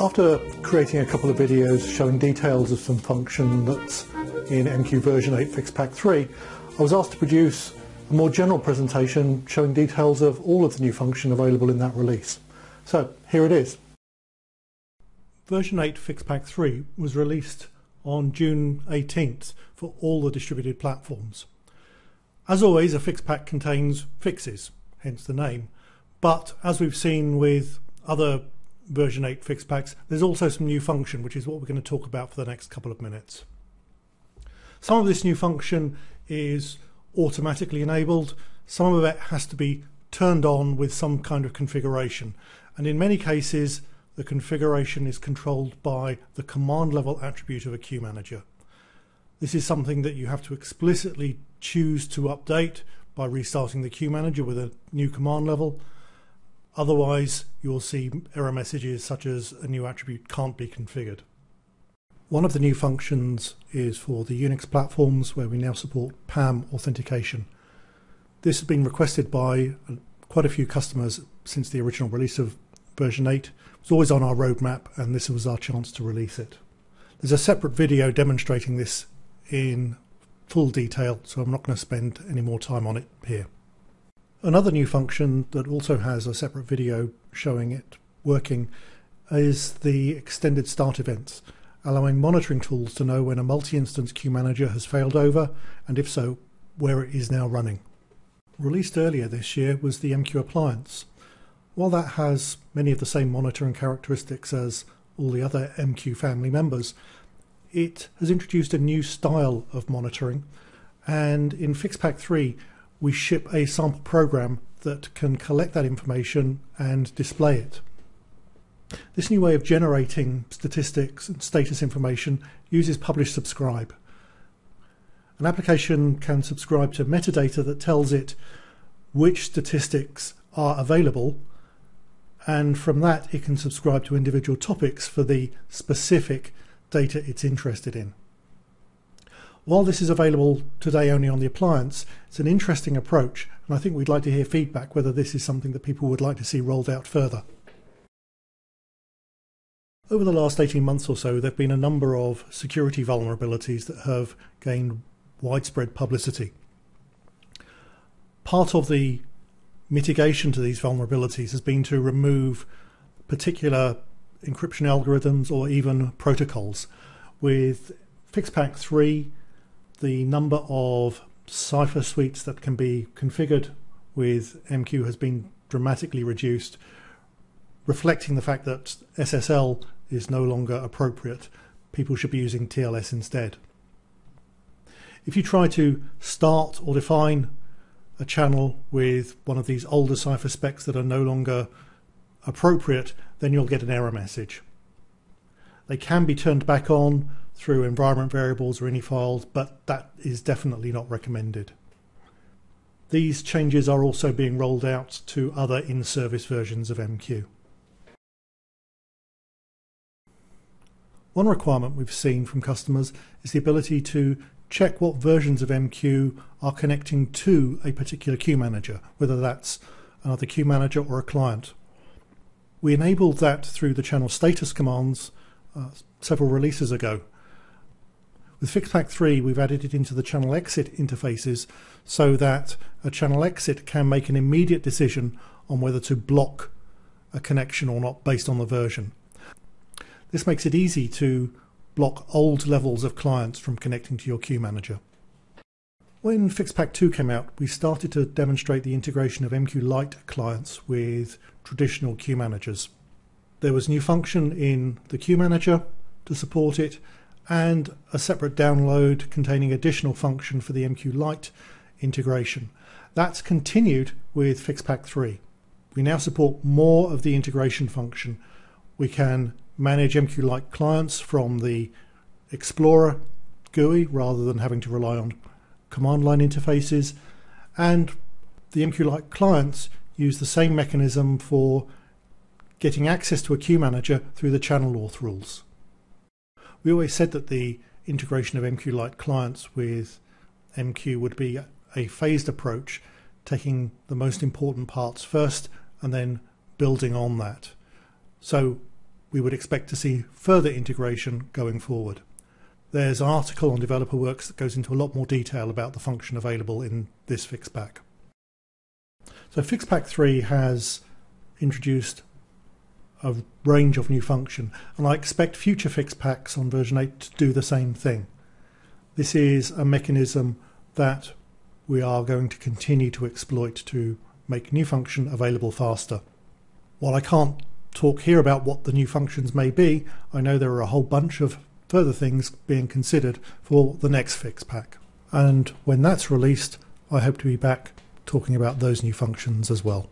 After creating a couple of videos showing details of some function that's in MQ version 8 FixPack 3, I was asked to produce a more general presentation showing details of all of the new function available in that release. So here it is. Version 8 FixPack 3 was released on June 18th for all the distributed platforms. As always, a FixPack contains fixes, hence the name, but as we've seen with other version 8 FixPacks, there's also some new function, which is what we're going to talk about for the next couple of minutes. Some of this new function is automatically enabled, some of it has to be turned on with some kind of configuration, and in many cases the configuration is controlled by the command level attribute of a queue manager. This is something that you have to explicitly choose to update by restarting the queue manager with a new command level. Otherwise, you'll see error messages such as a new attribute can't be configured. One of the new functions is for the Unix platforms, where we now support PAM authentication. This has been requested by quite a few customers since the original release of version 8. It was always on our roadmap, and this was our chance to release it. There's a separate video demonstrating this in full detail, so I'm not going to spend any more time on it here. Another new function that also has a separate video showing it working is the extended start events, allowing monitoring tools to know when a multi-instance queue manager has failed over, and if so, where it is now running. Released earlier this year was the MQ Appliance. While that has many of the same monitoring characteristics as all the other MQ family members, it has introduced a new style of monitoring, and in FixPack 3 we ship a sample program that can collect that information and display it. This new way of generating statistics and status information uses publish subscribe. An application can subscribe to metadata that tells it which statistics are available, and from that it can subscribe to individual topics for the specific data it's interested in. While this is available today only on the appliance, it's an interesting approach, and I think we'd like to hear feedback whether this is something that people would like to see rolled out further. Over the last 18 months or so, there have been a number of security vulnerabilities that have gained widespread publicity. Part of the mitigation to these vulnerabilities has been to remove particular encryption algorithms or even protocols. With FixPack 3, the number of cipher suites that can be configured with MQ has been dramatically reduced, reflecting the fact that SSL is no longer appropriate. People should be using TLS instead. If you try to start or define a channel with one of these older cipher specs that are no longer appropriate, then you'll get an error message. They can be turned back on through environment variables or ini files, but that is definitely not recommended. These changes are also being rolled out to other in-service versions of MQ. One requirement we've seen from customers is the ability to check what versions of MQ are connecting to a particular queue manager, whether that's another queue manager or a client. We enabled that through the channel status commands several releases ago. With FixPack 3, we've added it into the channel exit interfaces so that a channel exit can make an immediate decision on whether to block a connection or not based on the version. This makes it easy to block old levels of clients from connecting to your queue manager. When FixPack 2 came out, we started to demonstrate the integration of MQ Lite clients with traditional queue managers. There was new function in the queue manager to support it, and a separate download containing additional function for the MQ Lite integration. That's continued with FixPack 3. We now support more of the integration function. We can manage MQ Lite clients from the Explorer GUI rather than having to rely on command line interfaces, and the MQ Lite clients use the same mechanism for getting access to a queue manager through the channel auth rules. We always said that the integration of MQ Lite clients with MQ would be a phased approach, taking the most important parts first and then building on that. So we would expect to see further integration going forward. There's an article on Developer Works that goes into a lot more detail about the function available in this FixPack. So FixPack 3 has introduced a range of new function, and I expect future FixPacks on version 8 to do the same thing. This is a mechanism that we are going to continue to exploit to make new function available faster. While I can't talk here about what the new functions may be, I know there are a whole bunch of further things being considered for the next FixPack. And when that's released, I hope to be back talking about those new functions as well.